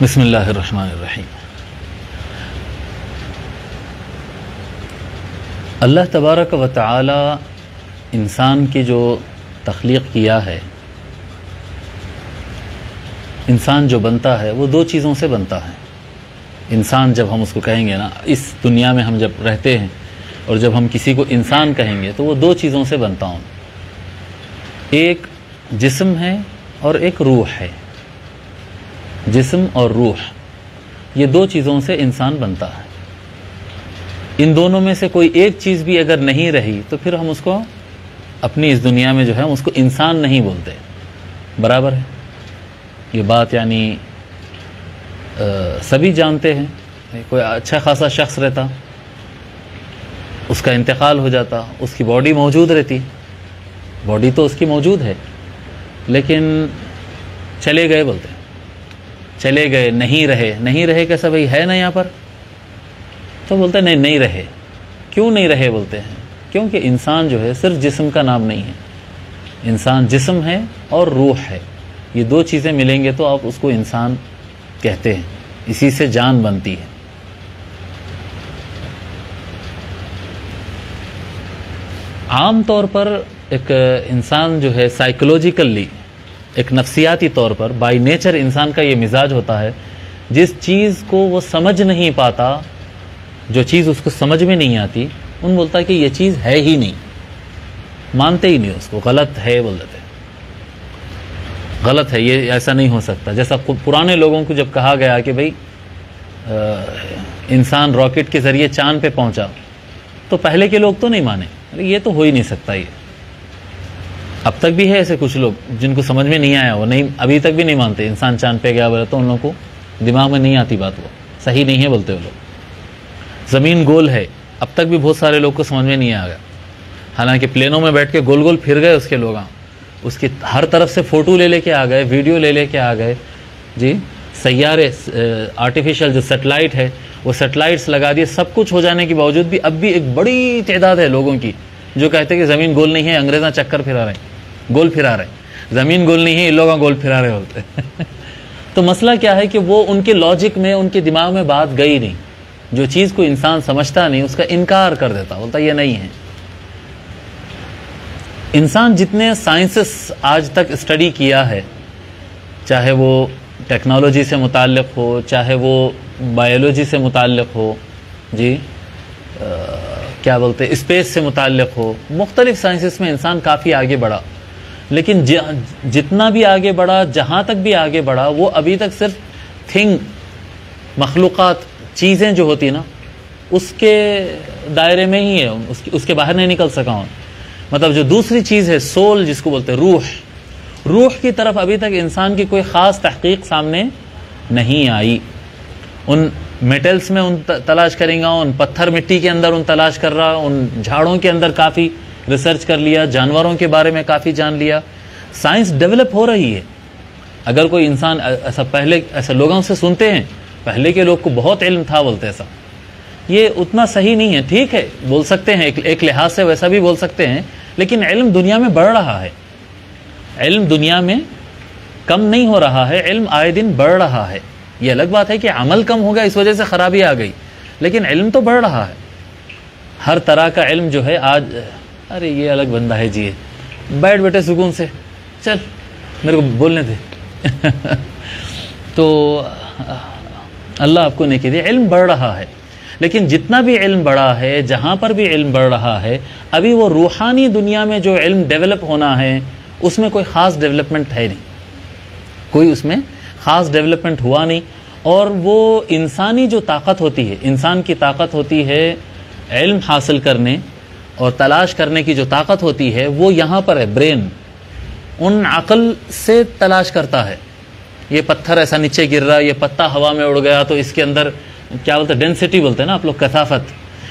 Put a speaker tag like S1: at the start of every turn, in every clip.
S1: बिस्मिल्लाहिर्रहमानिर्रहीम। अल्लाह तबारक व तआला इंसान की जो तख्लीक़ किया है, इंसान जो बनता है वो दो चीज़ों से बनता है। इंसान जब हम उसको कहेंगे ना, इस दुनिया में हम जब रहते हैं और जब हम किसी को इंसान कहेंगे तो वो दो चीज़ों से बनता हूँ। एक जिस्म है और एक रूह है। जिस्म और रूह, ये दो चीज़ों से इंसान बनता है। इन दोनों में से कोई एक चीज़ भी अगर नहीं रही तो फिर हम उसको अपनी इस दुनिया में जो है उसको इंसान नहीं बोलते। बराबर है ये बात, यानी सभी जानते हैं। कोई अच्छा खासा शख्स रहता, उसका इंतकाल हो जाता, उसकी बॉडी मौजूद रहती, बॉडी तो उसकी मौजूद है, लेकिन चले गए बोलते हैं, चले गए, नहीं रहे। नहीं रहे कैसा भाई, है ना यहाँ पर? तो बोलते हैं नहीं, नहीं रहे। क्यों नहीं रहे बोलते हैं? क्योंकि इंसान जो है सिर्फ जिस्म का नाम नहीं है। इंसान जिस्म है और रूह है, ये दो चीज़ें मिलेंगे तो आप उसको इंसान कहते हैं। इसी से जान बनती है। आम तौर पर एक इंसान जो है साइकोलॉजिकली, एक नफ्सियाती तौर पर, बाय नेचर इंसान का ये मिजाज होता है, जिस चीज़ को वो समझ नहीं पाता, जो चीज़ उसको समझ में नहीं आती, उन बोलता है कि ये चीज़ है ही नहीं, मानते ही नहीं उसको, गलत है बोल देते, गलत है, ये ऐसा नहीं हो सकता। जैसा पुराने लोगों को जब कहा गया कि भाई इंसान रॉकेट के ज़रिए चांद पे पहुंचा, तो पहले के लोग तो नहीं माने, अरे ये तो हो ही नहीं सकता। ये अब तक भी है ऐसे कुछ लोग जिनको समझ में नहीं आया, वो नहीं, अभी तक भी नहीं मानते इंसान चांद पे गया बोले, तो उन लोगों को दिमाग में नहीं आती बात, वो सही नहीं है बोलते वो लोग। ज़मीन गोल है, अब तक भी बहुत सारे लोग को समझ में नहीं आया। हालांकि प्लेनों में बैठ के गोल गोल फिर गए उसके लोग, उसकी हर तरफ से फ़ोटो ले लेके आ गए, वीडियो ले लेके आ गए जी। सैयारे, आर्टिफिशियल जो सेटेलाइट है, वो सेटेलाइट्स लगा दिए। सब कुछ हो जाने के बावजूद भी अब भी एक बड़ी तादाद है लोगों की जो कहते हैं कि ज़मीन गोल नहीं है, अंग्रेज़ा चक्कर फिरा रहे हैं, गोल फिरा रहे हैं, ज़मीन गोल नहीं है, ये लोग गोल फिरा रहे होते हैं। तो मसला क्या है कि वो उनके लॉजिक में, उनके दिमाग में बात गई नहीं। जो चीज़ को इंसान समझता नहीं उसका इनकार कर देता, बोलता ये नहीं है। इंसान जितने साइंसेस आज तक स्टडी किया है, चाहे वो टेक्नोलॉजी से मुताल्लिक़ हो, चाहे वो बायोलॉजी से मुताल्लिक़ हो जी, क्या बोलते हैं, स्पेस से मुताल्लिक़ हो, मुख्तलिफ साइंसेस में इंसान काफ़ी आगे बढ़ा। लेकिन जितना भी आगे बढ़ा, जहाँ तक भी आगे बढ़ा, वो अभी तक सिर्फ थिंग, मखलूक़ात, चीज़ें जो होती ना, उसके दायरे में ही है, उसके बाहर नहीं निकल सका हूँ। मतलब जो दूसरी चीज़ है, सोल जिसको बोलते हैं, रूह, रूह की तरफ अभी तक इंसान की कोई ख़ास तहक़ीक़ सामने नहीं आई। उन मेटल्स में उन तलाश करेंगे, उन पत्थर मिट्टी के अंदर उन तलाश कर रहा, उन झाड़ों के अंदर काफ़ी रिसर्च कर लिया, जानवरों के बारे में काफ़ी जान लिया। साइंस डेवलप हो रही है। अगर कोई इंसान ऐसा, पहले ऐसा लोगों से सुनते हैं, पहले के लोग को बहुत इल्म था बोलते, ऐसा ये उतना सही नहीं है। ठीक है, बोल सकते हैं, एक लिहाज से वैसा भी बोल सकते हैं, लेकिन इल्म दुनिया में बढ़ रहा है। इल्म दुनिया में कम नहीं हो रहा है, इल्म आए दिन बढ़ रहा है। ये अलग बात है कि अमल कम हो गया, इस वजह से ख़राबी आ गई, लेकिन इल्म तो बढ़ रहा है। हर तरह का इल्म जो है आज, अरे ये अलग बंदा है जी, बैठ बेटे सुकून से, चल मेरे को बोलने दे। तो अल्लाह आपको नेकी दे। इल्म बढ़ रहा है, लेकिन जितना भी इल्म बढ़ा है, जहाँ पर भी इल्म बढ़ रहा है, अभी वो रूहानी दुनिया में जो इल्म डेवलप होना है, उसमें कोई ख़ास डेवलपमेंट है नहीं, कोई उसमें ख़ास डेवलपमेंट हुआ नहीं। और वो इंसानी जो ताकत होती है, इंसान की ताकत होती है इल्म हासिल करने और तलाश करने की जो ताकत होती है, वो यहाँ पर है, ब्रेन। उन अक़ल से तलाश करता है। ये पत्थर ऐसा नीचे गिर रहा है, ये पत्ता हवा में उड़ गया, तो इसके अंदर क्या बोलते हैं, डेंसिटी बोलते हैं ना आप लोग, कसाफत,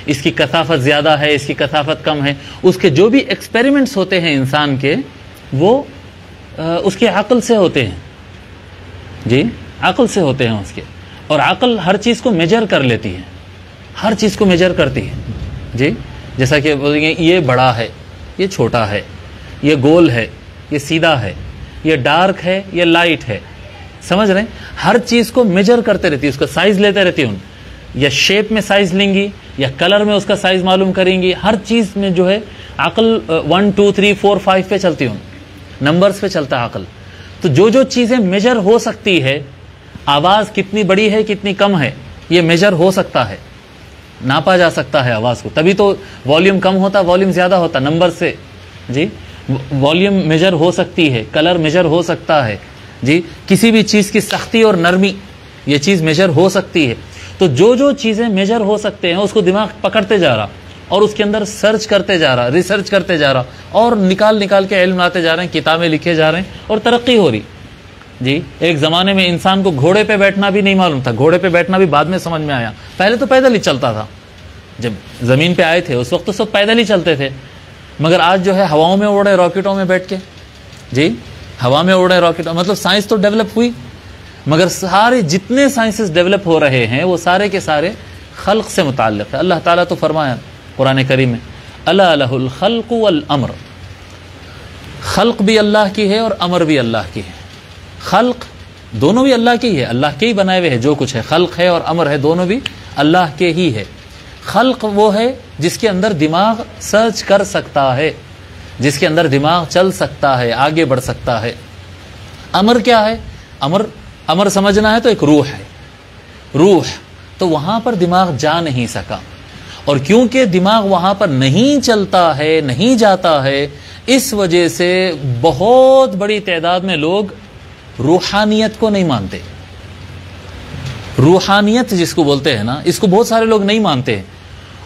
S1: इसकी कसाफत ज़्यादा है, इसकी कसाफत कम है। उसके जो भी एक्सपेरिमेंट्स होते हैं इंसान के, वो उसके अक़ल से होते हैं जी, अक़ल से होते हैं उसके। और अक़ल हर चीज़ को मेजर कर लेती है, हर चीज़ को मेजर करती है जी। जैसा कि बोलेंगे ये बड़ा है, ये छोटा है, ये गोल है, ये सीधा है, ये डार्क है, ये लाइट है, समझ रहे हैं? हर चीज को मेजर करते रहती है, उसका साइज लेते रहती है, या शेप में साइज लेंगी या कलर में उसका साइज मालूम करेंगी। हर चीज में जो है अकल 1 2 3 4 5 पे चलती हूँ, नंबर्स पे चलता है अकल। तो जो जो चीजें मेजर हो सकती है, आवाज कितनी बड़ी है कितनी कम है, ये मेजर हो सकता है, नापा जा सकता है आवाज को। तभी तो वॉल्यूम कम होता, वॉल्यूम ज्यादा होता, नंबर से जी। वॉल्यूम मेजर हो सकती है, कलर मेजर हो सकता है जी। किसी भी चीज की सख्ती और नरमी, ये चीज मेजर हो सकती है। तो जो जो चीजें मेजर हो सकते हैं उसको दिमाग पकड़ते जा रहा और उसके अंदर सर्च करते जा रहा, रिसर्च करते जा रहा और निकाल निकाल के इल्म लाते जा रहे हैं, किताबें लिखे जा रहे हैं और तरक्की हो रही जी। एक जमाने में इंसान को घोड़े पे बैठना भी नहीं मालूम था, घोड़े पे बैठना भी बाद में समझ में आया। पहले तो पैदल ही चलता था, जब जमीन पे आए थे उस वक्त तो सब पैदल ही चलते थे। मगर आज जो है हवाओं में उड़ रहे, रॉकेटों में बैठ के जी, हवा में उड़ रहे रॉकेट, मतलब साइंस तो डेवलप हुई, मगर सारे जितने साइंसेस डेवलप हो रहे हैं वो सारे के सारे खल्क से मुताल्लिक है। अल्लाह ताला तो फरमाया कुरान करीम में, अला लहुल खल्क वल अम्र, खल्क भी अल्लाह की है और अमर भी अल्लाह की है। खल्क दोनों भी अल्लाह की है, अल्लाह के ही बनाए हुए है जो कुछ है, खल्क है और अमर है, दोनों भी अल्लाह के ही है। खल्क वो है जिसके अंदर दिमाग सर्च कर सकता है, जिसके अंदर दिमाग चल सकता है, आगे बढ़ सकता है। अमर क्या है? अमर, अमर समझना है तो एक रूह है, रूह तो वहां पर दिमाग जा नहीं सका, और क्योंकि दिमाग वहां पर नहीं चलता है, नहीं जाता है, इस वजह से बहुत बड़ी तादाद में लोग रूहानियत को नहीं मानते। रूहानियत जिसको बोलते हैं ना, इसको बहुत सारे लोग नहीं मानते हैं।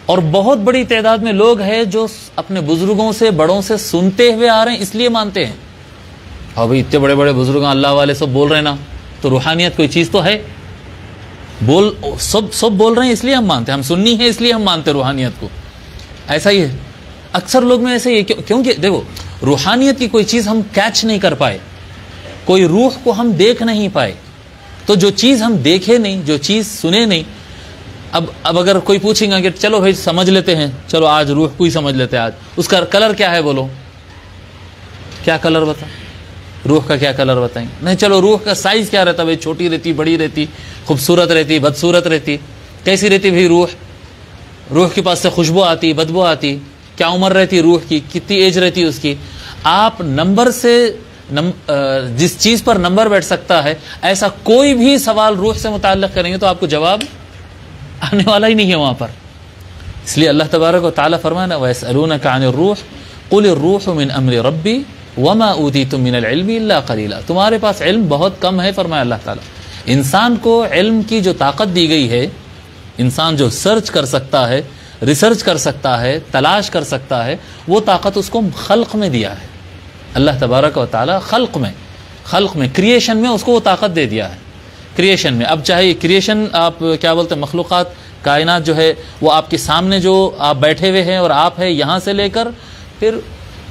S1: और बहुत बड़ी तादाद में लोग हैं जो अपने बुजुर्गों से, बड़ों से सुनते हुए आ रहे हैं इसलिए मानते हैं। और भाई इतने बड़े बड़े बुजुर्ग अल्लाह वाले सब बोल रहे हैं ना, तो रूहानियत कोई चीज तो है, बोल सब बोल रहे हैं इसलिए हम मानते हैं, हम सुन्नी है इसलिए हम मानते रूहानियत को। ऐसा ही है अक्सर लोग में, ऐसे ही है क्योंकि देखो रूहानियत की कोई चीज हम कैच नहीं कर पाए, कोई रूह को हम देख नहीं पाए। तो जो चीज हम देखे नहीं, जो चीज सुने नहीं, अब अगर कोई पूछेगा कि चलो भाई समझ लेते हैं, चलो आज रूह को ही समझ लेते हैं, आज उसका कलर क्या है, बोलो क्या कलर बता, रूह का क्या कलर बताएंगे? नहीं, चलो रूह का साइज क्या रहता भाई, छोटी रहती, बड़ी रहती, खूबसूरत रहती, बदसूरत रहती, कैसी रहती भाई रूह? रूह के पास से खुशबू आती, बदबू आती, क्या उम्र रहती रूह की, कितनी एज रहती उसकी? आप नंबर से जिस चीज पर नंबर बैठ सकता है, ऐसा कोई भी सवाल रूह से मुताल्लिक करेंगे तो आपको जवाब आने वाला ही नहीं है वहां पर। इसलिए अल्लाह तबारक व तआला फरमाना, वयसअलूनका अनिर रूह कुल अर्रूहु मिन अम्रि रब्बी वमा ऊतीतुम मिनल इल्मी इल्ला कलीला। तुम्हारे पास इल्म बहुत कम है, फरमाया अल्लाह ताला। इंसान को इल्म की जो ताकत दी गई है, इंसान जो सर्च कर सकता है, रिसर्च कर सकता है, तलाश कर सकता है, वो ताकत उसको खल्क में दिया है अल्लाह तबारक व तआला। खल्क में क्रिएशन में उसको वो ताकत दे दिया है, क्रिएशन में। अब चाहे क्रिएशन आप क्या बोलते हैं, मखलूक़ात, कायनात जो है वो आपके सामने, जो आप बैठे हुए हैं और आप है, यहाँ से लेकर फिर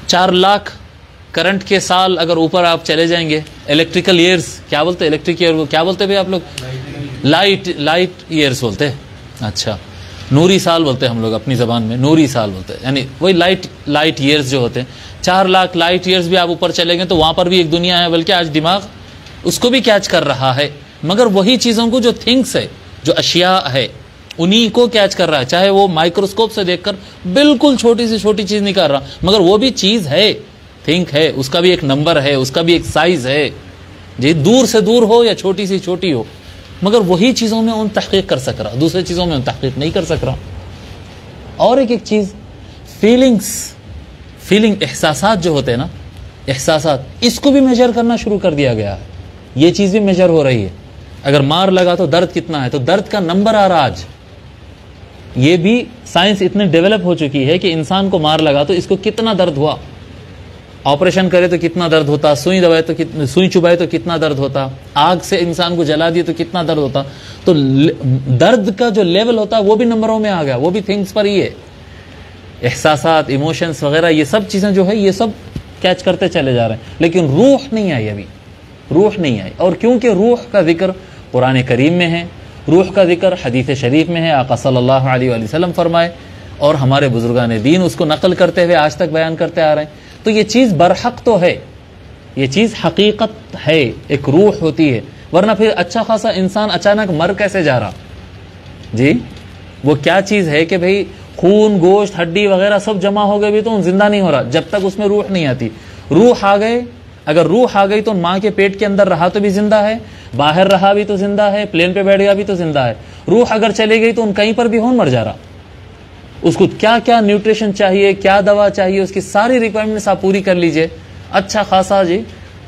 S1: 4 लाख करंट के साल अगर ऊपर आप चले जाएंगे, इलेक्ट्रिकल ईयर्स क्या बोलते हैं, इलेक्ट्रिक ईयर क्या बोलते हैं भाई आप लोग? लाइट ईयर्स बोलते हैं। अच्छा, नूरी साल बोलते हैं हम लोग अपनी ज़बान में, नूरी साल बोलते हैं, यानी वही लाइट ईयर्स जो होते हैं। 4 लाख लाइट ईयर्स भी आप ऊपर चले गए तो वहाँ पर भी एक दुनिया है, बल्कि आज दिमाग उसको भी कैच कर रहा है। मगर वही चीज़ों को, जो थिंग्स है, जो अशिया है, उन्हीं को कैच कर रहा है। चाहे वो माइक्रोस्कोप से देखकर बिल्कुल छोटी से छोटी चीज़ निकाल रहा, मगर वो भी चीज़ है, थिंक है, उसका भी एक नंबर है, उसका भी एक साइज है जी, दूर से दूर हो या छोटी सी छोटी हो, मगर वही चीज़ों में उन तहकीक कर सक रहा, दूसरी चीज़ों में उन तहकीक नहीं कर सक रहा। और एक चीज़, फीलिंग एहसासात जो होते हैं ना, एहसासात, इसको भी मेजर करना शुरू कर दिया गया है। ये चीज़ भी मेजर हो रही है। अगर मार लगा तो दर्द कितना है, तो दर्द का नंबर आ रहा आज। ये भी साइंस इतने डेवलप हो चुकी है कि इंसान को मार लगा तो इसको कितना दर्द हुआ, ऑपरेशन करे तो कितना दर्द होता, सुई दबाए तो सुई चुबाए तो कितना दर्द होता, आग से इंसान को जला दिए तो कितना दर्द होता। तो दर्द का जो लेवल होता है वो भी नंबरों में आ गया, वो भी थिंग्स पर ही है। एहसासात, इमोशंस वगैरह, ये सब चीज़ें जो है ये सब कैच करते चले जा रहे हैं, लेकिन रूह नहीं आई, अभी रूह नहीं आई। और क्योंकि रूह का जिक्र कुरान करीम में है, रूह का जिक्र हदीस शरीफ में है, आका सल्लल्लाहु अलैहि वसल्लम फरमाए, और हमारे बुजुर्गान दीन उसको नकल करते हुए आज तक बयान करते आ रहे हैं, तो ये चीज़ बरहक तो है, ये चीज़ हकीकत है, एक रूह होती है, वरना फिर अच्छा खासा इंसान अचानक मर कैसे जा रहा जी? वो क्या चीज है कि भाई खून गोश्त हड्डी वगैरह सब जमा हो गए भी तो जिंदा नहीं हो रहा जब तक उसमें रूह नहीं आती। रूह आ गए, अगर रूह आ गई तो माँ के पेट के अंदर रहा तो भी जिंदा है, बाहर रहा भी तो जिंदा है, प्लेन पे बैठ गया भी तो जिंदा है। रूह अगर चली गई तो कहीं पर भी हो मर जा रहा। उसको क्या क्या न्यूट्रिशन चाहिए, क्या दवा चाहिए, उसकी सारी रिक्वायरमेंट्स आप पूरी कर लीजिए। अच्छा खासा जी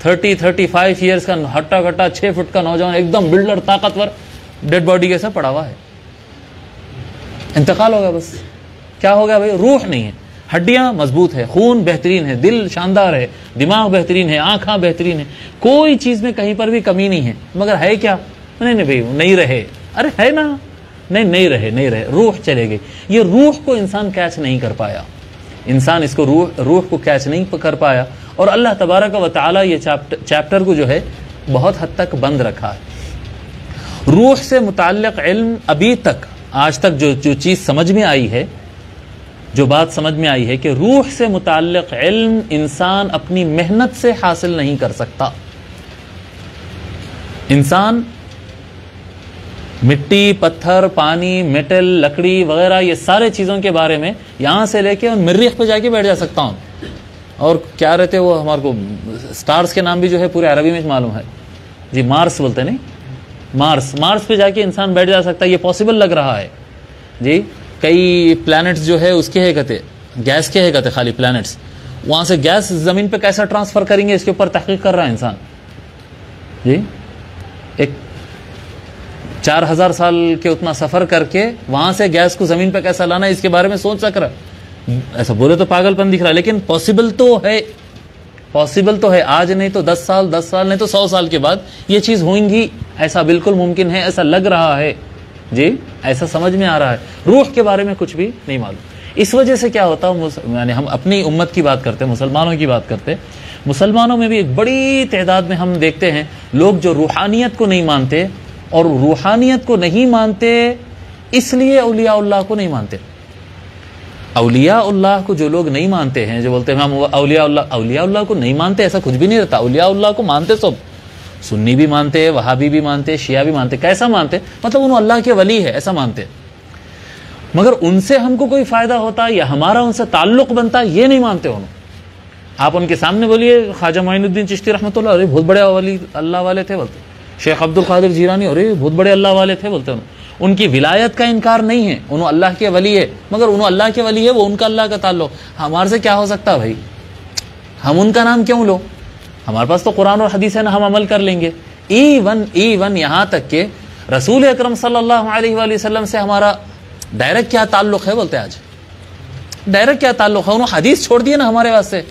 S1: 30-35 ईयर्स का हट्टा कट्टा 6 फुट का नौजवान एकदम बिल्डर ताकतवर डेड बॉडी के साथ पड़ा हुआ है, इंतकाल हो गया। बस क्या हो गया भाई? रूह नहीं है, हड्डियां मजबूत है, खून बेहतरीन है, दिल शानदार है, दिमाग बेहतरीन है, आंखें बेहतरीन है, कोई चीज में कहीं पर भी कमी नहीं है, मगर है क्या? नहीं नहीं भाई नहीं रहे। अरे है ना, नहीं रहे, रूह चले गई। ये रूह को इंसान कैच नहीं कर पाया, इंसान इसको रूह को कैच नहीं कर पाया। और अल्लाह तबारक व तआला ये चैप्टर को जो है बहुत हद तक बंद रखा है। रूह से मुताल्लिक इल्म अभी तक आज तक जो चीज समझ में आई है, जो बात समझ में आई है कि रूह से मुताल्लिक इल्म इंसान अपनी मेहनत से हासिल नहीं कर सकता। इंसान मिट्टी, पत्थर, पानी, मेटल, लकड़ी वगैरह ये सारे चीजों के बारे में यहां से लेके और मरीख पे जाके बैठ जा सकता हूं। और क्या रहते वो हमारे को स्टार्स के नाम भी जो है पूरे अरबी में मालूम है जी, मार्स बोलते नहीं, मार्स पे जाके इंसान बैठ जा सकता है। ये पॉसिबल लग रहा है जी। कई प्लैनेट्स जो है उसके है कहते, गैस के है कहते, खाली प्लैनेट्स, वहां से गैस जमीन पे कैसा ट्रांसफर करेंगे इसके ऊपर तहकीक कर रहा है इंसान जी। एक 4000 साल के उतना सफर करके वहां से गैस को जमीन पे कैसा लाना है इसके बारे में सोच सक रहा है। ऐसा बोले तो पागलपन दिख रहा है, लेकिन पॉसिबल तो है। आज नहीं तो 10 साल नहीं तो 100 साल के बाद ये चीज होंगी, ऐसा बिल्कुल मुमकिन है, ऐसा लग रहा है जी, ऐसा समझ में आ रहा है। रूह के बारे में कुछ भी नहीं मालूम। इस वजह से क्या होता है, यानी हम अपनी उम्मत की बात करते हैं, मुसलमानों की बात करते हैं, मुसलमानों में भी एक बड़ी तादाद में हम देखते हैं लोग जो रूहानियत को नहीं मानते, और रूहानियत को नहीं मानते इसलिए औलिया को नहीं मानते। औलिया को जो लोग नहीं मानते हैं, जो बोलते हैं हम औलिया को नहीं मानते, ऐसा कुछ भी नहीं रहता। औलिया को मानते सब, सुन्नी भी मानते, वहाबी भी मानते, शिया भी मानते। कैसा मानते? मतलब उन्होंने अल्लाह के वली है ऐसा मानते, मगर उनसे हमको कोई फायदा होता या हमारा उनसे ताल्लुक बनता ये नहीं मानते उन्होंने। आप उनके सामने बोलिए ख्वाजा मोइनुद्दीन चिश्ती रहमतुल्लाह, अरे बहुत बड़े वली अल्लाह वाले थे बोलते। शेख अब्दुल कादिर जीलानी, अरे बहुत बड़े अल्लाह वाले थे बोलते। उनकी विलायत का इनकार नहीं है, उन्होंने अल्लाह के वली है, मगर उन्होंने अल्लाह के वली है, वो उनका अल्लाह का ताल्लुक। हमारे से क्या हो सकता भाई? हम उनका नाम क्यों लो? हमारे पास तो कुरान और हदीस है ना, हम अमल कर लेंगे। इवन यहाँ तक के रसूल अकरम सल्लल्लाहु अलैहि वसल्लम से हमारा डायरेक्ट क्या ताल्लुक है बोलते? आज डायरेक्ट क्या ताल्लुक है? उन्होंने हदीस छोड़ दिए ना हमारे वास्ते,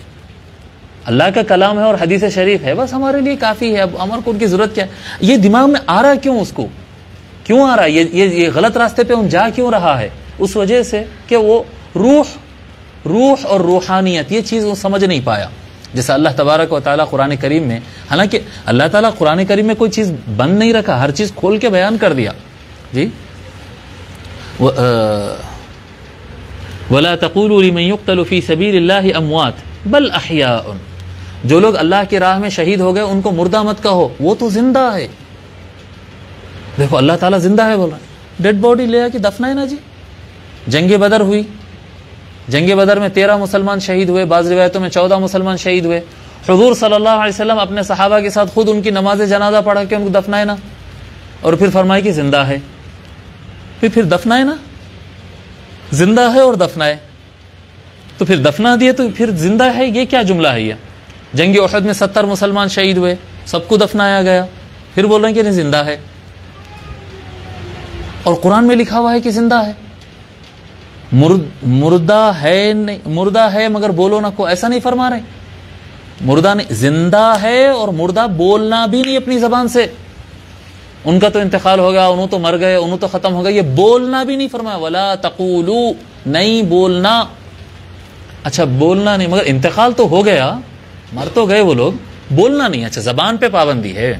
S1: अल्लाह का कलाम है और हदीस शरीफ है, बस हमारे लिए काफी है। अब हमारे को उनकी जरूरत क्या है? ये दिमाग में आ रहा क्यों? उसको क्यों आ रहा है? ये गलत रास्ते पे उन जा क्यों रहा है? उस वजह से कि वो रूह और रूहानियत ये चीज वो समझ नहीं पाया। जैसा अल्लाह तबारक व तआला कुरान करीम में, हालांकि अल्लाह ताला कुरान करीम में कोई चीज बंद नहीं रखा, हर चीज खोल के बयान कर दिया जी। वला तक़ूलू लिमन युक़्तलु फ़ी सबीलिल्लाहि अमवात बल अहयाउन, जो लोग अल्लाह की राह में शहीद हो गए उनको मुर्दा मत कहो, वो तो जिंदा है। देखो अल्लाह ताला जिंदा है बोल रहा है, डेड बॉडी ले आके दफनाए ना जी। जंग बदर हुई, जंग बदर में 13 मुसलमान शहीद हुए, बाज़ रिवायतों में 14 मुसलमान शहीद हुए। हुज़ूर सल्लल्लाहु अलैहि वसल्लम अपने सहाबा के साथ खुद उनकी नमाज जनाजा पढ़ा के उनको दफनाए ना, और फिर फरमाए कि जिंदा है, फिर दफनाए ना, जिंदा है और दफनाए, तो फिर दफना दिए तो फिर जिंदा है, ये क्या जुमला है? ये जंग उहद में 70 मुसलमान शहीद हुए, सबको दफनाया गया, फिर बोल रहे हैं कि नहीं जिंदा है, और कुरान में लिखा हुआ है कि जिंदा है। मुर्दा है नहीं, मुर्दा है मगर बोलो ना को, ऐसा नहीं फरमा रहे। मुर्दा नहीं, जिंदा है, और मुर्दा बोलना भी नहीं अपनी जबान से। उनका तो इंतकाल हो गया, उन्होंने तो मर गए, उन्होंने तो खत्म हो गया, ये बोलना भी नहीं फरमाया। वला तक़ूलू, नहीं बोलना। अच्छा बोलना नहीं, मगर इंतकाल तो हो गया, मर तो गए वो लोग, बोलना नहीं। अच्छा जबान पे पाबंदी है,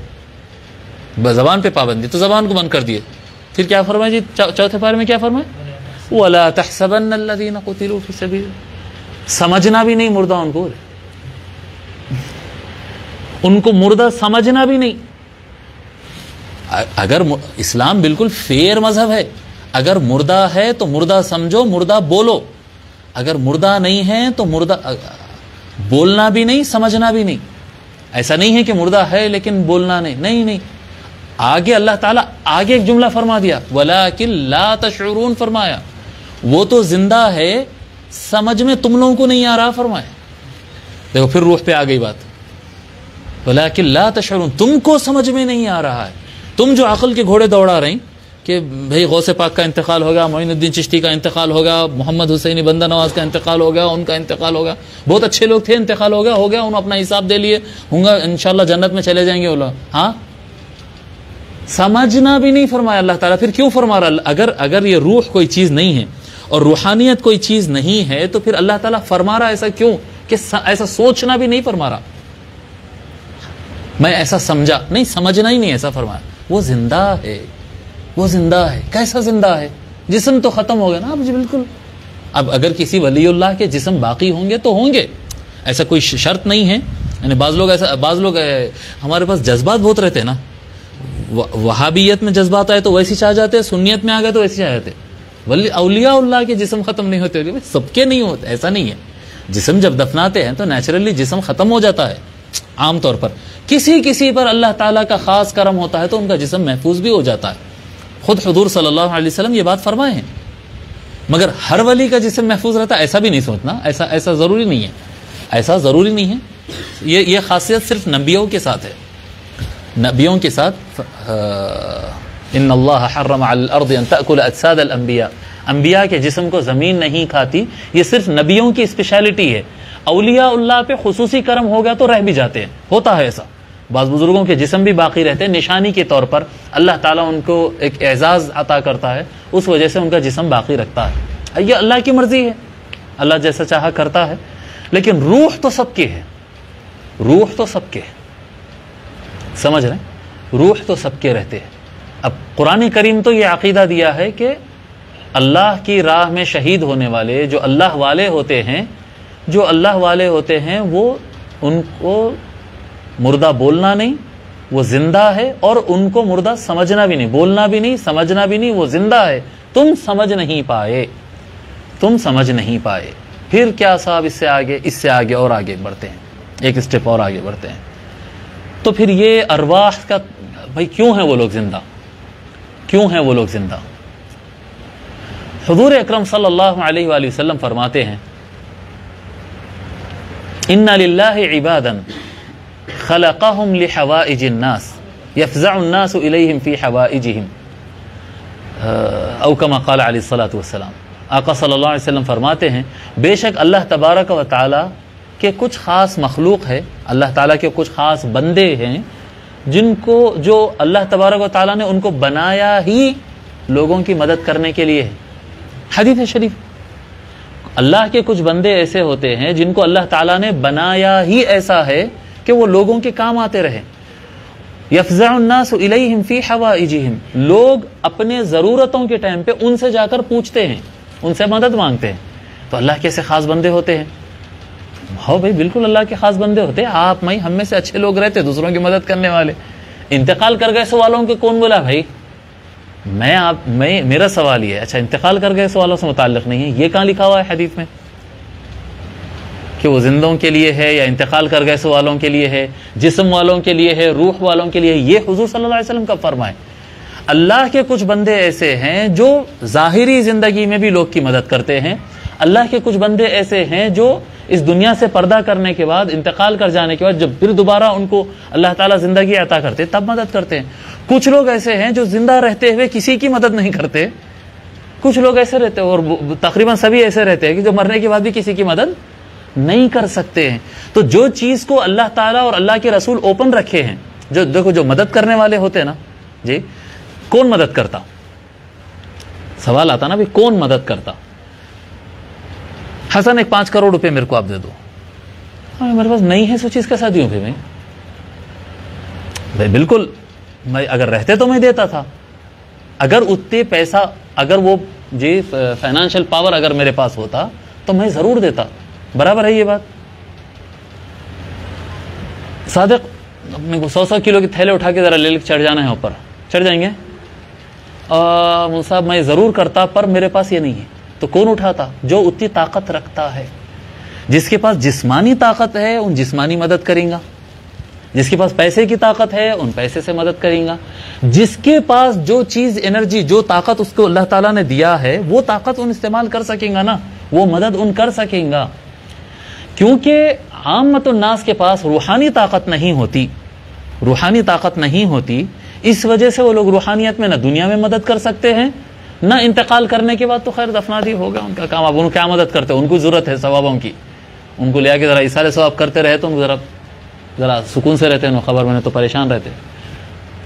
S1: जबान पे पाबंदी, तो जबान को बंद कर दिए। फिर क्या फरमाए जी चौथे पारे में? क्या फरमाए? वला तहसबन्न अल्लज़ीना क़ुतिलू फ़ी सबील, समझना भी नहीं मुर्दा उनको मुर्दा समझना भी नहीं। अगर इस्लाम बिल्कुल फेयर मजहब है, अगर मुर्दा है तो मुर्दा समझो, मुर्दा बोलो, अगर मुर्दा नहीं है तो मुर्दा बोलना भी नहीं, समझना भी नहीं। ऐसा नहीं है कि मुर्दा है लेकिन बोलना नहीं, नहीं नहीं। आगे अल्लाह ताला आगे एक जुमला फरमा दिया, वलाकिन ला तशऊरून फरमाया, वो तो जिंदा है, समझ में तुम लोगों को नहीं आ रहा फरमाया। देखो फिर रूह पे आ गई बात, वलाकिन ला तशऊरून, तुमको समझ में नहीं आ रहा है। तुम जो अक्ल के घोड़े दौड़ा रही कि भाई गौसे पाक का इंतकाल होगा, मोइनुद्दीन चिश्ती का इंतकाल होगा, मोहम्मद हुसैनी बंदा नवाज का इंतकाल होगा, उनका इंतकाल होगा, बहुत अच्छे लोग थे, इंतकाल हो गया, उन्होंने अपना हिसाब दे लिए होंगे, इंशाल्लाह जन्नत में चले जाएंगे वो लोग। हाँ, समझना भी नहीं फरमाया अल्लाह ताला। फिर क्यों फरमा रहा? अगर ये रूह कोई चीज नहीं है और रूहानियत कोई चीज नहीं है तो फिर अल्लाह ताला फरमा रहा ऐसा क्यों? कि ऐसा सोचना भी नहीं फरमा रहा, मैं ऐसा समझा नहीं, समझना ही नहीं ऐसा फरमाया। वो जिंदा है, वो जिंदा है। कैसा जिंदा है? जिस्म तो खत्म हो गया ना। अब जी बिल्कुल, अब अगर किसी वलीउल्लाह के जिस्म बाकी होंगे तो होंगे, ऐसा कोई शर्त नहीं है। यानी बाज लोग हमारे पास जज्बात बहुत रहते हैं ना, वहाबियत में जज्बात आए तो वैसे चाह जाते हैं, सुन्नियत में आ गए तो वैसे चाह जाते। वली औलियाउल्लाह के जिस्म खत्म नहीं होते, सबके नहीं होते, ऐसा नहीं है। जिस्म जब दफनाते हैं तो नेचुरली जिस्म खत्म हो जाता है आमतौर पर। किसी पर अल्लाह ताला का खास करम होता है तो उनका जिस्म महफूज भी हो जाता है। खुद हुजूर सल्लल्लाहु अलैहि वसल्लम ये बात फरमाए हैं। मगर हर वली का जिस्म महफूज रहता है ऐसा भी नहीं सोचना, ऐसा जरूरी नहीं है, ऐसा जरूरी नहीं है। ये खासियत सिर्फ नबियों के साथ है, नबियों के साथ। इन्नल्लाह हर्रम अलल अर्दि अन तअकुल अजसाद अल अंबिया, अंबिया के जिस्म को जमीन नहीं खाती, ये सिर्फ नबियों की स्पेशलिटी है। औलियाउल्लाह पे खुसूसी करम हो गया तो रह भी जाते हैं, होता है ऐसा। बाज़ बुजुर्गों के जिस्म भी बाकी रहते हैं, निशानी के तौर पर अल्लाह ताला उनको एक एजाज़ अता करता है, उस वजह से उनका जिस्म बाकी रखता है। ये अल्लाह की मर्जी है, अल्लाह जैसा चाहा करता है। लेकिन रूह तो सबके है, रूह तो सबके है, समझ रहे? रूह तो सबके रहते हैं। अब कुरान करीम तो ये अकीदा दिया है कि अल्लाह की राह में शहीद होने वाले जो अल्लाह वाले होते हैं, जो अल्लाह वाले होते हैं, वो उनको मुर्दा बोलना नहीं, वो जिंदा है, और उनको मुर्दा समझना भी नहीं, बोलना भी नहीं, समझना भी नहीं, वो जिंदा है। तुम समझ नहीं पाए, तुम समझ नहीं पाए। फिर क्या साहब, इससे आगे और आगे बढ़ते हैं, एक स्टेप और आगे बढ़ते हैं। तो फिर ये अरवाह का भाई क्यों है वो लोग जिंदा, क्यों है वो लोग जिंदा? हुजूर अकरम सल्लल्लाहु अलैहि वसल्लम फरमाते हैं, इन्ना लिल्लाहि इबादन खलक़हुम लिहवाइजिन नास यफ़ज़अुन नासु इलैहिम फ़ी हवाइजिहिम, औ कमा क़ाल अलैहिस्सलातु वस्सलाम। आका सल्लल्लाहु अलैहि वसल्लम फरमाते हैं, बेशक अल्लाह तबारक व तआला के कुछ ख़ास मखलूक है, अल्लाह ताला के कुछ ख़ास बंदे हैं जिनको, जो अल्लाह तबारक व तआला ने उनको बनाया ही लोगों की मदद करने के लिए है। हदीस है शरीफ, अल्लाह के कुछ बंदे ऐसे होते हैं जिनको अल्लाह ताला ने बनाया ही ऐसा है कि वो लोगों के काम आते रहे। यफ़ज़अुन नासु इलैहिम फ़ी हवाइजिहिम, लोग अपने ज़रूरतों के टाइम पे उनसे जाकर पूछते हैं, उनसे मदद मांगते हैं। तो अल्लाह के ऐसे ख़ास बंदे होते हैं। हाँ भाई बिल्कुल अल्लाह के ख़ास बंदे होते हैं। आप मैं हम में से अच्छे लोग रहते, दूसरों की मदद करने वाले। इंतकाल कर गए सवालों के कौन बोला भाई? मेरा सवाल ये है। अच्छा, इंतकाल कर गए सवालों से मुताल्लिक़ नहीं है, ये कहाँ लिखा हुआ है हदीस में कि वो जिंदों के लिए है या इंतकाल कर गए सवालों के लिए है, जिस्म वालों के लिए है, रूह वालों के लिए? ये हुजूर सल्लल्लाहु अलैहि वसल्लम का फर्मा है। अल्लाह के कुछ बंदे ऐसे हैं जो ज़ाहिरी ज़िंदगी में भी लोग की मदद करते हैं। अल्लाह के कुछ बंदे ऐसे हैं जो इस दुनिया से पर्दा करने के बाद, इंतकाल कर जाने के बाद, जब फिर दोबारा उनको अल्लाह ताला ज़िंदगी अता करते तब मदद करते हैं। कुछ लोग ऐसे हैं जो जिंदा रहते हुए किसी की मदद नहीं करते। कुछ लोग ऐसे रहते हैं, और तकरीबन सभी ऐसे रहते हैं कि जो मरने के बाद भी किसी की मदद नहीं कर सकते हैं। तो जो चीज़ को अल्लाह ताला और अल्लाह के रसूल ओपन रखे हैं, जो देखो जो मदद करने वाले होते हैं ना जी, कौन मदद करता? सवाल आता ना भाई, कौन मदद करता? हसन एक 5 करोड़ रुपए मेरे को आप दे दो। हाँ, मेरे पास नहीं है, सो चीज कैसा दूं फिर मैं? भाई बिल्कुल, मैं अगर रहते तो मैं देता था। अगर उतने पैसा, अगर वो जी फाइनेंशियल पावर अगर मेरे पास होता तो मैं जरूर देता। बराबर है ये बात। सादिक अपने को 100-100 किलो के थैले उठा के जरा ले चढ़ जाना है ऊपर, चढ़ जाएंगे। मुसाहब मैं ज़रूर करता पर मेरे पास ये नहीं है। तो कौन उठाता? जो उतनी ताकत रखता है। जिसके पास जिस्मानी ताकत है उन जिस्मानी मदद करेगा, जिसके पास पैसे की ताकत है उन पैसे से मदद करेगा। जिसके पास जो चीज़, एनर्जी, जो ताकत उसको अल्लाह ताला ने दिया है वो ताकत उन इस्तेमाल कर सकेगा ना, वो मदद उन कर सकेगा। क्योंकि आमतुन नास के पास रूहानी ताकत नहीं होती, रूहानी ताकत नहीं होती, इस वजह से वो लोग रूहानियत में ना दुनिया में मदद कर सकते हैं ना इंतकाल करने के बाद तो खैर दफनादी हो गया उनका काम। अब उनको क्या मदद करते हैं? उनको ज़रूरत है सवाबों की, उनको ले आके ज़रा इसारे सवाब करते रहे तो उनको ज़रा सुकून से रहते हैं। खबर मैंने तो परेशान रहते,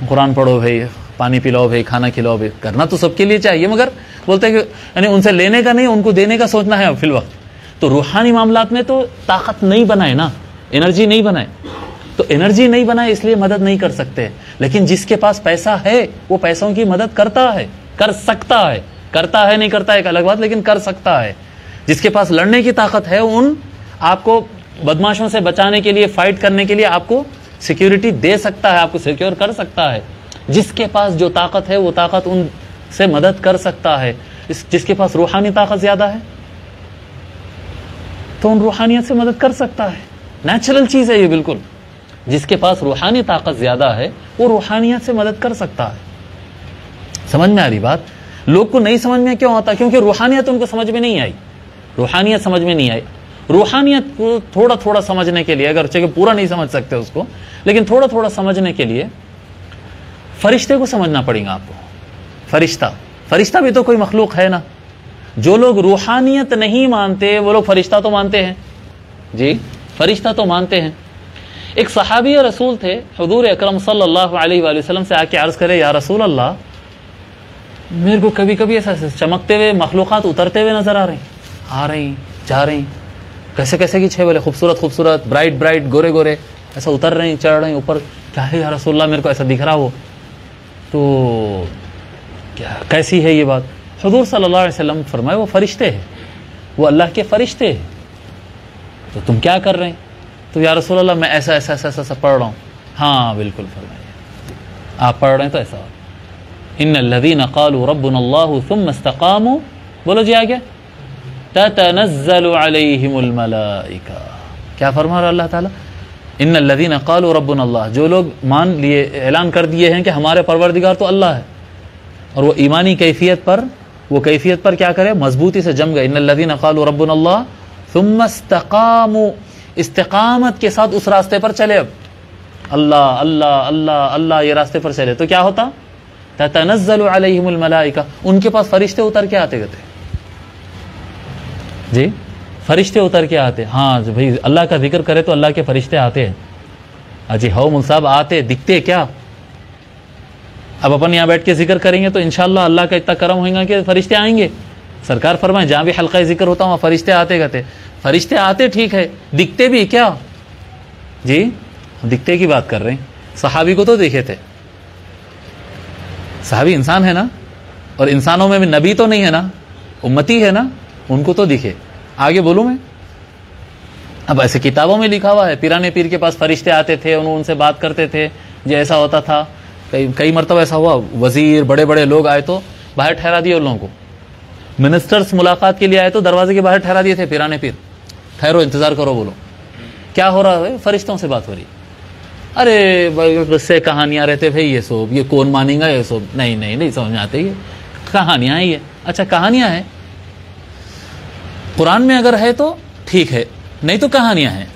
S1: कुरान पढ़ो भाई, पानी पिलाओ भाई, खाना खिलाओ भाई। करना तो सबके लिए चाहिए, मगर बोलते हैं कि यानी उनसे लेने का नहीं, उनको देने का सोचना है फिल वक्त। तो रूहानी मामलात में तो ताकत नहीं बनाए ना, एनर्जी नहीं बनाए, तो एनर्जी नहीं बनाए इसलिए मदद नहीं कर सकते। लेकिन जिसके पास पैसा है वो पैसों की मदद करता है, कर सकता है, करता है नहीं करता है एक अलग बात, लेकिन कर सकता है। जिसके पास लड़ने की ताकत है उन आपको बदमाशों से बचाने के लिए, फाइट करने के लिए आपको सिक्योरिटी दे सकता है, आपको सिक्योर कर सकता है। जिसके पास जो ताकत है वो ताकत उनसे मदद कर सकता है। जिसके पास रूहानी ताकत ज्यादा है तो उन रूहानियत से मदद कर सकता है। नेचुरल चीज है ये बिल्कुल। जिसके पास रूहानी ताकत ज्यादा है वो रूहानियत से मदद कर सकता है। समझ में आ रही बात? लोग को नहीं समझ में क्यों आता? क्योंकि रूहानियत उनको समझ में नहीं आई, रूहानियत समझ में नहीं आई। रूहानियत को थोड़ा थोड़ा समझने के लिए, अगर चाहे पूरा नहीं समझ सकते उसको, लेकिन थोड़ा थोड़ा समझने के लिए फरिश्ते को समझना पड़ेगा आपको। फरिश्ता, फरिश्ता भी तो कोई मखलूक है ना। जो लोग रूहानियत नहीं मानते वो लोग फरिश्ता तो मानते हैं जी, फरिश्ता तो मानते हैं। एक सहाबी रसूल थे, हुजूर अकरम सल्लल्लाहु अलैहि वसल्लम से आके अर्ज करे, या रसूल अल्लाह, मेरे को कभी कभी ऐसा चमकते हुए मखलूक़ात उतरते हुए नजर आ रही, आ रही जा रही, कैसे कैसे की छे बोले, खूबसूरत खूबसूरत, ब्राइट ब्राइट, गोरे गोरे, ऐसा उतर रही, चढ़ रही ऊपर। क्या है या रसूल अल्लाह, मेरे को ऐसा दिख रहा हो, तो क्या कैसी है ये बात? हुजूर सल्लल्लाहु अलैहि वसल्लम फरमाए, वो फरिश्ते हैं, वो अल्लाह के फरिश्ते हैं। तो तुम क्या कर रहे हैं? तो या रसूल अल्लाह मैं ऐसा ऐसा ऐसा ऐसा पढ़ रहा हूँ। हाँ बिल्कुल फरमाइए, आप पढ़ रहे हैं तो ऐसा। इन्नल्लज़ीना क़ालू रब्बुनल्लाहु सुम्मा इस्तक़ामू, बोलो जी आगे, ततनज़्ज़लु अलैहिमुल मलाइका। क्या फरमा रहा अल्लाह ताला? इन्नल्लज़ीना क़ालू रब्बुनल्लाह, जो लोग मान लिए, ऐलान कर दिए हैं कि हमारे परवरदिगार तो अल्लाह है, और वो ईमानी कैफियत पर, वो कैफियत पर क्या करे, मजबूती से जम गए। इन्नल्लज़ीना क़ालू रब्बुनल्लाह सुम्मा इस्तक़ामू, इस्तिकामत के साथ उस रास्ते पर चले, अब अल्लाह अल्लाह अल्लाह अल्लाह ये रास्ते पर चले, तो क्या होता? ततनज़्ज़लु अलैहिमुल मलाइका, उनके पास फरिश्ते उतर के आते थे जी, फरिश्ते उतर के आते। हाँ भाई, अल्लाह का जिक्र करे तो अल्लाह के फरिश्ते आते हैं। अजी हो मुल साहब, आते दिखते क्या? अब अपन यहाँ बैठ के जिक्र करेंगे तो इंशाअल्लाह अल्लाह का इतना करम होगा कि फरिश्ते आएंगे। सरकार फरमाए, जहाँ भी हल्का जिक्र होता वहाँ फरिश्ते आते गए। फरिश्ते आते ठीक है, दिखते भी क्या जी? दिखते की बात कर रहे हैं। सहाबी को तो देखे थे, सहाबी इंसान है ना, और इंसानों में भी नबी तो नहीं है ना, उम्मती है ना, उनको तो दिखे। आगे बोलूं मैं? अब ऐसे किताबों में लिखा हुआ है, पीराने पीर के पास फरिश्ते आते थे, उनसे बात करते थे, जो ऐसा होता था। कई मरतबा ऐसा हुआ, वजीर बड़े बड़े लोग आए तो बाहर ठहरा दिए उन लोगों को। मिनिस्टर्स मुलाकात के लिए आए तो दरवाजे के बाहर ठहरा दिए थे पीराने पीर, ठहरो इंतजार करो, बोलो क्या हो रहा है? फरिश्तों से बात हो रही। अरे भाई किससे कहानियां रहते भाई, ये सब ये कौन मानेगा, ये सब नहीं नहीं नहीं समझ में आते, ये कहानियां हैं ये। अच्छा कहानियां हैं, कुरान में अगर है तो ठीक है, नहीं तो कहानियां हैं।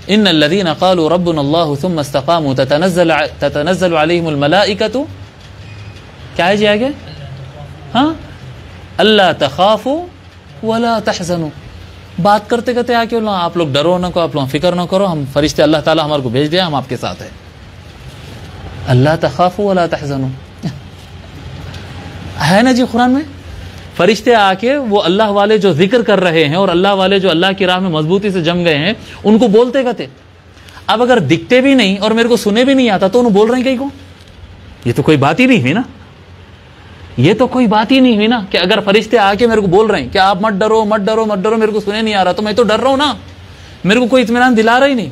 S1: इन्नल्लज़ीना क़ालू रब्बुनल्लाहु सुम्मा इस्तक़ामू ततनज़्ज़लु अलैहिमुल मलाइकतु, क्या है जी आगे? हाँ, अल्ला तख़ाफ़ू वला तहज़नू। बात करते करते आके आप लोग डरो ना को, आप लोग फिक्र ना करो, हम फरिश्ते अल्लाह ताला हमारे को भेज दिया, हम आपके साथ है। अल्ला तख़ाफ़ू वला तहज़नू है ना जी कुरान में। फरिश्ते आके वो अल्लाह वाले जो जिक्र कर रहे हैं और अल्लाह वाले जो अल्लाह की राह में मजबूती से जम गए हैं, उनको बोलते कहते। अब अगर दिखते भी नहीं और मेरे को सुने भी नहीं आता तो उन्हें बोल रहे हैं कहीं को? ये तो कोई बात ही नहीं हुई ना, ये तो कोई बात ही नहीं हुई ना, कि अगर फरिश्ते आके मेरे को बोल रहे हैं कि आप मत डरो मत डरो मत डरो, मेरे को सुने नहीं आ रहा, तो मैं तो डर रहा हूं ना, मेरे को कोई इत्मीनान दिला रहा ही नहीं।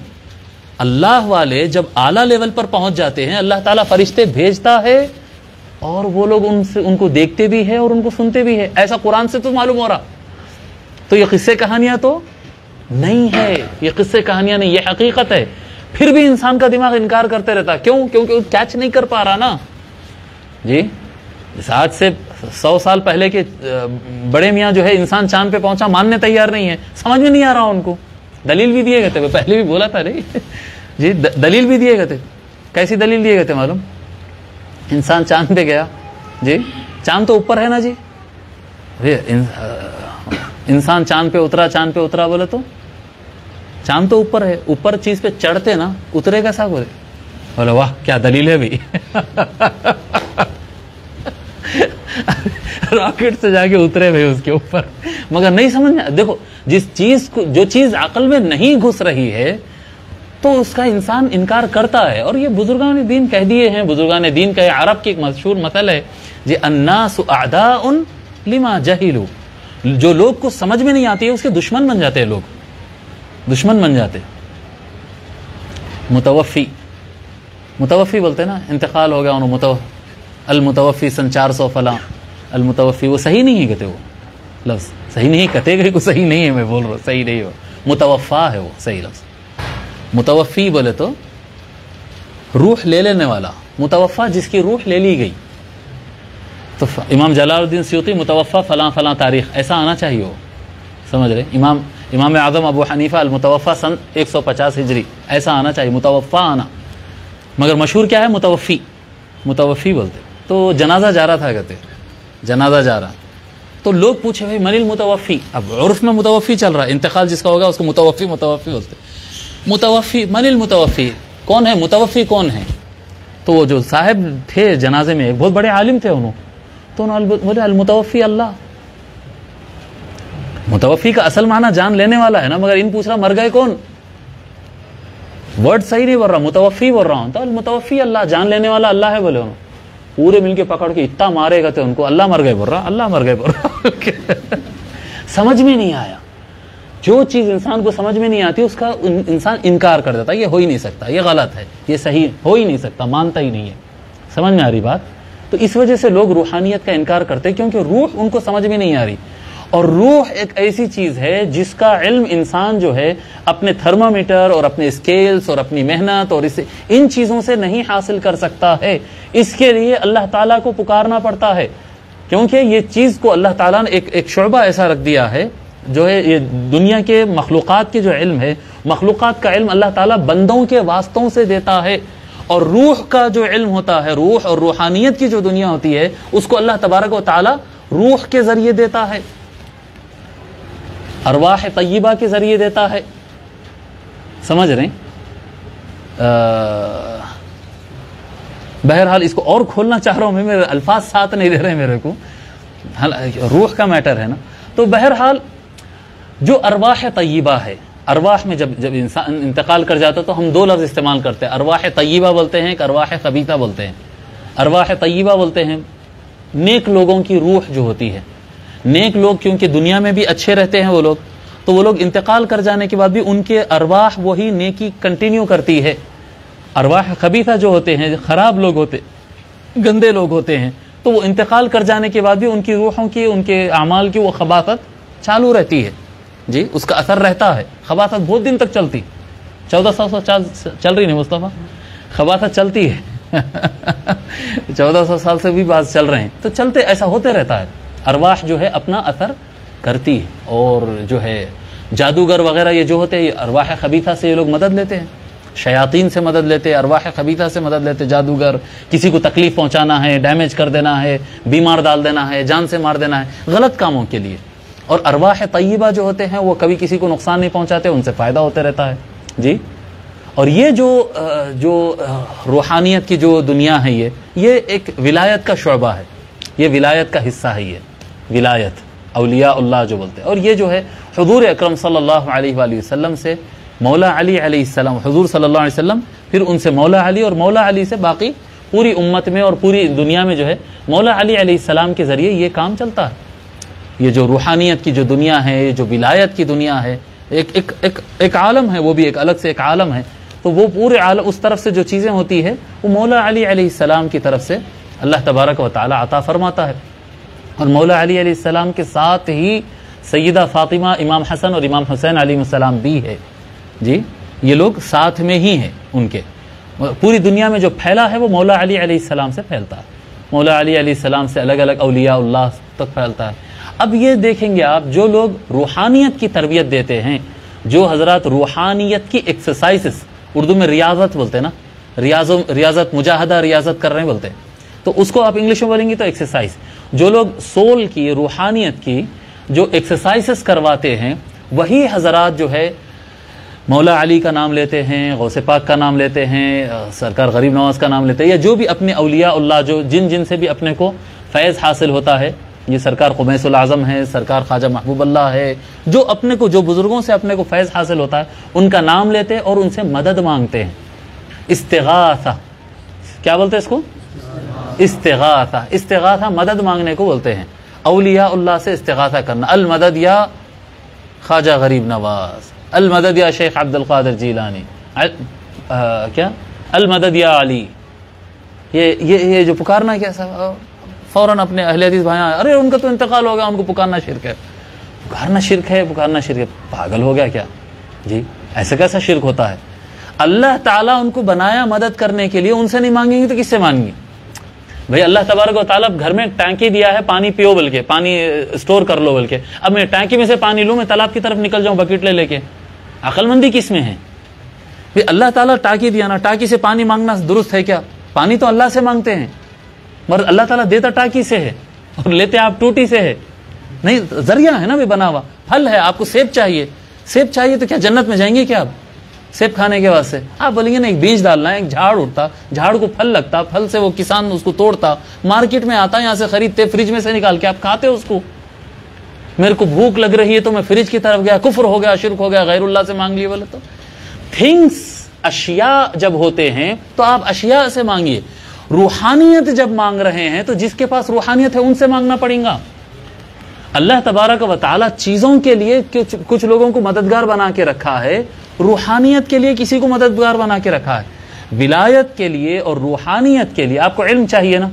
S1: अल्लाह वाले जब आला लेवल पर पहुंच जाते हैं, अल्लाह ताला फरिश्ते भेजता है और वो लोग उनसे उनको देखते भी है और उनको सुनते भी है, ऐसा कुरान से तो मालूम हो रहा। तो ये किस्से कहानियां तो नहीं है, ये किस्से कहानियां नहीं, ये हकीकत है। फिर भी इंसान का दिमाग इनकार करते रहता है, क्यों? क्योंकि वो कैच नहीं कर पा रहा ना जी। आज से 100 साल पहले के बड़े मियाँ जो है इंसान चांद पे पहुंचा मानने तैयार नहीं है, समझ में नहीं आ रहा उनको। दलील भी दिए गए थे, पहले भी बोला था रे जी, दलील भी दिए गए थे। कैसी दलील दिए गए थे मालूम? इंसान चांद पे गया जी, चांद तो ऊपर है ना जी, इंसान चांद पे उतरा बोले तो चांद तो ऊपर है, ऊपर चीज पे चढ़ते ना उतरे कैसा बोले वाह क्या दलील है भाई रॉकेट से जाके उतरे भाई उसके ऊपर, मगर नहीं समझ में। देखो जिस चीज को, जो चीज अकल में नहीं घुस रही है तो उसका इंसान इनकार करता है। और ये बुजुर्गान दीन कह दिए हैं, बुजुर्गान दीन का अरब की एक मशहूर मसल है जी, अन्नासु अअदाउन लिमा जहिलू। जो लोग को समझ में नहीं आती है उसके दुश्मन बन जाते हैं, लोग दुश्मन बन जाते। मुतवफ़ी बोलते हैं ना, इंतकाल हो गया उन्होंने, अल मुतवफ़ी सन 400 फला, अल मुतवफ़ी वो सही नहीं है कहते, वो लफ्ज़ सही नहीं कहते गए को सही नहीं है, मैं बोल रहा हूँ सही नहीं हो, मुतवफ़ा है वो सही लफ्ज़। मुतवफ़ी बोले तो रूह ले लेने वाला, मुतवफ़ा जिसकी रूह ले ली गई। तो इमाम जलालुद्दीन सयूती मुतवफ़ा फलां फलां तारीख़ ऐसा आना चाहिए हो, समझ रहे? इमाम आज़म अबू हनीफ़ा अल मुतवफ़ा सन 150 हिजरी ऐसा आना चाहिए, मुतवफ़ा आना। मगर मशहूर क्या है? मुतवफ़ी बोलते। तो जनाजा जा रहा था, कहते जनाजा जा रहा, तो लोग पूछे भाई मनिल मुतवफ़ी। अब उर्फ़ में मुतवफ़ी चल रहा है, इंतकाल जिसका होगा उसको मुतवफ़ी बोलते। मुतवफ़ी मनिल मुतवफ़ी कौन है? मुतवफ़ी कौन है? तो वो जो साहब थे जनाजे में, एक बहुत बड़े आलिम थे उन्होंने, तो उन्होंने बोले अल मुतवफ़ी अल्लाह। मुतवफ़ी का असल माना जान लेने वाला है ना, मगर इन पूछ रहा मर गए कौन? वर्ड सही नहीं बोल रहा, मुतवफ़ी बोल रहा हूं। तो अल मुतवफ़ी अल्लाह, जान लेने वाला अल्लाह है बोले। उन्होंने पूरे मिलके पकड़ के इतना मारेगा तो उनको अल्लाह मर गए बोल रहा, अल्लाह मर गए बोल रहा समझ में नहीं आया। जो चीज इंसान को समझ में नहीं आती उसका इंसान इनकार कर देता है, ये हो ही नहीं सकता, ये गलत है, ये सही हो ही नहीं सकता, मानता ही नहीं है। समझ में आ रही बात? तो इस वजह से लोग रूहानियत का इनकार करते हैं, क्योंकि रूह उनको समझ में नहीं आ रही। और रूह एक ऐसी चीज है जिसका इल्म इंसान जो है अपने थर्मामीटर और अपने स्केल्स और अपनी मेहनत और इसे इन चीजों से नहीं हासिल कर सकता है। इसके लिए अल्लाह ताला को पुकारना पड़ता है, क्योंकि ये चीज को अल्लाह ताला ने एक शुअबा ऐसा रख दिया है जो है ये दुनिया के मखलूक़ात के जो इल्म है, मखलूक़ात का इल्म अल्लाह ताला बंदों के वास्तों से देता है। और रूह का जो इल्म होता है, रूह और रूहानियत की जो दुनिया होती है, उसको अल्लाह तबारक व तआला रूह के जरिए देता है, अरवाह तय्यबा के जरिए देता है। समझ रहे? बहरहाल इसको और खोलना चाह रहा हूं मैं, मेरे अल्फाज साथ नहीं दे रहे मेरे को, रूह का मैटर है ना। तो बहरहाल जो अरवाह तय्यबा है, अरवाह में जब इंसान इंतकाल कर जाता तो हम दो लफ्ज़ इस्तेमाल करते हैं, अरवाह तय्यबा बोलते हैं, एक अरवाह खबीसा बोलते हैं। अरवाह तय्यबा बोलते हैं नेक लोगों की रूह जो होती है। नेक लोग क्योंकि दुनिया में भी अच्छे रहते हैं वो लोग, तो वो लोग इंतकाल कर जाने के बाद भी उनके अरवाह वही नेकी कंटिन्यू करती है। अरवाह खबीसा जो होते हैं, खराब लोग होते, गंदे लोग होते हैं, तो वो इंतकाल कर जाने के बाद भी उनकी रूहों की, उनके अमाल की वो खबासत चालू रहती है जी, उसका असर रहता है। खबासत बहुत दिन तक चलती, 1400 चल रही नहीं मुस्तफ़ा, खबासत चलती है 1400 साल से भी बात चल रहे हैं, तो चलते ऐसा होते रहता है। अरवाह जो है अपना असर करती है। और जो है जादूगर वगैरह ये जो होते हैं, अरवाह खबीसा से ये लोग मदद लेते हैं, शयातीन से मदद लेते हैं, अरवाह खबीसा से मदद लेते। जादूगर किसी को तकलीफ पहुंचाना है, डैमेज कर देना है, बीमार डाल देना है, जान से मार देना है, गलत कामों के लिए। और अरवाह तय्यबा जो होते हैं वो कभी किसी को नुकसान नहीं पहुंचाते, उनसे फ़ायदा होते रहता है जी। और ये जो रूहानियत की जो दुनिया है, ये एक विलायत का शुअबा है, ये विलायत का हिस्सा है, ये विलायत औलियाउल्लाह जो बोलते हैं। और ये जो है हुजूर अकरम सल्लल्लाहु अलैहि वसल्लम से मौला अली अलैहिस्सलाम, हुजूर सल्लल्लाहु अलैहि वसल्लम, फिर उनसे मौला अली, और मौला अली से बाकी पूरी उम्मत में और पूरी दुनिया में जो है मौला अली अलैहिस्सलाम के ज़रिए ये काम चलता है। ये जो रूहानियत की जो दुनिया है, जो विलायत की दुनिया है, एक आलम है, वो भी एक अलग से एक आलम है। तो वो पूरे आलम, उस तरफ से जो चीज़ें होती है वो मौला अली अलैहिस्सलाम की तरफ से अल्लाह तबारक व तआला अता फरमाता है। और मौला अली अलैहिस्सलाम के साथ ही सैयदा फातिमा, इमाम हसन और इमाम हुसैन अलैहिस्सलाम भी है जी। ये लोग साथ में ही हैं उनके। पूरी दुनिया में जो फैला है वो मौला अली अलैहिस्सलाम से फैलता है। मौला अली अलैहिस्सलाम से अलग अलग औलियाउल्लाह तक फैलता है। अब ये देखेंगे आप, जो लोग रूहानियत की तरबियत देते हैं, जो हजरत रूहानियत की एक्सरसाइजेस, उर्दू में रियाजत बोलते हैं ना, रियाजत मुजाहदा रियाजत कर रहे हैं बोलते हैं, तो उसको आप इंग्लिश में बोलेंगे तो एक्सरसाइज। जो लोग सोल की, रूहानियत की जो एक्सरसाइजेस करवाते हैं, वही हजरात जो है मौला अली का नाम लेते हैं, गौसे पाक का नाम लेते हैं, सरकार गरीब नवाज का नाम लेते हैं, या जो भी अपने औलियाउल्लाह जो जिन से भी अपने को फैज़ हासिल होता है, ये सरकार ख़ुमैसुल आज़म है, सरकार ख्वाजा महबूब अल्लाह है, जो अपने को, जो बुज़ुर्गों से अपने को फैज़ हासिल होता है, उनका नाम लेते हैं और उनसे मदद मांगते हैं। इस्तिगासा, क्या बोलते हैं इसको? इस्तिगासा। इस्तिगासा मदद मांगने को बोलते हैं। औलियाउल्लाह से इस्तिगासा करना, अल मदद या ख्वाजा गरीब नवाज, अल मदद या शेख अब्दुल कादिर जीलानी, क्या अल मदद या अली, ये जो पुकारना क्या सब फौरन अपने अहले हदीस भाई, अरे उनका तो इंतकाल हो गया, उनको पुकारना शिरक है। पुकारना शिरक है, पुकारना शिरक है, पागल हो गया क्या जी? ऐसा कैसा शिरक होता है? अल्लाह ताला उनको बनाया मदद करने के लिए, उनसे नहीं मांगेंगे तो किससे मांगेंगे भाई? अल्लाह तबारक व तआला घर में टैंकी दिया है, पानी पियो बोल के, पानी स्टोर कर लो बोल के। अब मैं टैंकी में से पानी लूं, मैं तालाब की तरफ निकल जाऊं बकेट ले लेके, अकलमंदी किस में है भाई? अल्लाह ताला टाकी दिया ना, टाकी से पानी मांगना दुरुस्त है क्या? पानी तो अल्लाह से मांगते हैं, मगर अल्लाह ताला देता टाकी से है और लेते आप टूटी से है। नहीं, जरिया है ना भी बना हुआ। फल है, आपको सेब चाहिए, सेब चाहिए तो क्या जन्नत में जाएंगे क्या आप सेब खाने के वास्ते? आप बोलेंगे ना, एक बीज डालना है, एक झाड़ उठता, झाड़ को फल लगता, फल से वो किसान उसको तोड़ता, मार्केट में आता, यहाँ से खरीदते, फ्रिज में से निकाल के आप खाते उसको। मेरे को भूख लग रही है तो मैं फ्रिज की तरफ गया, कुफ्र हो गया, शिर्क हो गया, गैरुल्लाह से मांग लिए बोले तो। थिंग्स, अशिया जब होते हैं तो आप अशिया से मांगिए। रूहानियत जब मांग रहे हैं तो जिसके पास रूहानियत है उनसे मांगना पड़ेगा। अल्लाह तबारक व तआला चीजों के लिए कुछ लोगों को मददगार बना के रखा है, रूहानियत के लिए किसी को मददगार बना के रखा है। विलायत के लिए और रूहानियत के लिए आपको इल्म चाहिए ना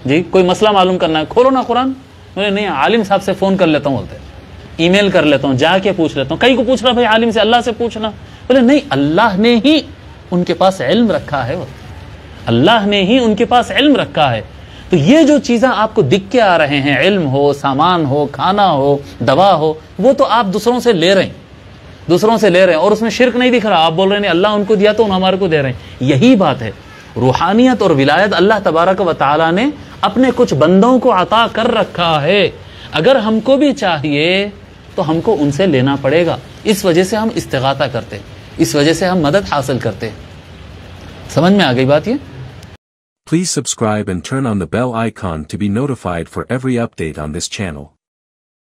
S1: जी। कोई मसला मालूम करना है, खोलो ना कुरान। बोले नहीं, आलिम साहब से फोन कर लेता हूँ, बोलते ईमेल कर लेता हूँ, जाके पूछ लेता हूँ। कई को पूछ रहा भाई आलिम से, अल्लाह से पूछना। बोले नहीं, अल्लाह ने ही उनके पास इल्म रखा है, अल्लाह ने ही उनके पास इल्म रखा है। तो ये जो चीजें आपको दिख के आ रहे हैं, इल्म हो, सामान हो, खाना हो, दवा हो, वो तो आप दूसरों से ले रहे हैं, दूसरों से ले रहे हैं और उसमें शिर्क नहीं दिख रहा। आप बोल रहे हैं अल्लाह उनको दिया तो हमारे को दे रहे हैं। यही बात है, रूहानियत और विलायत अल्लाह तबारक व तआला ने अपने कुछ बंदों को अता कर रखा है। अगर हमको भी चाहिए तो हमको उनसे लेना पड़ेगा। इस वजह से हम इस्तिगासा करते हैं, इस वजह से हम मदद हासिल करते हैं। समझ में आ गई बात ये?
S2: Please subscribe and turn on the bell icon to be notified for every update on this channel.